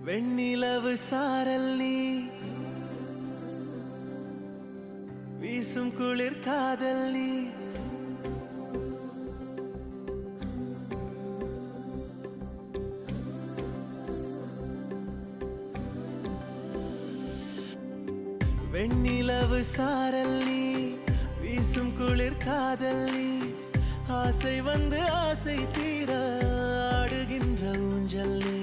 வெண்ணிலவு சாரல் நீ வீசும் குளிர் காதல் நீ வெண்ணிலவு சாரல் நீ வீசும் குளிர் காதல் நீ ஆசை வந்து ஆசை தீர ஆடுகின்ற ஊஞ்சல் நீ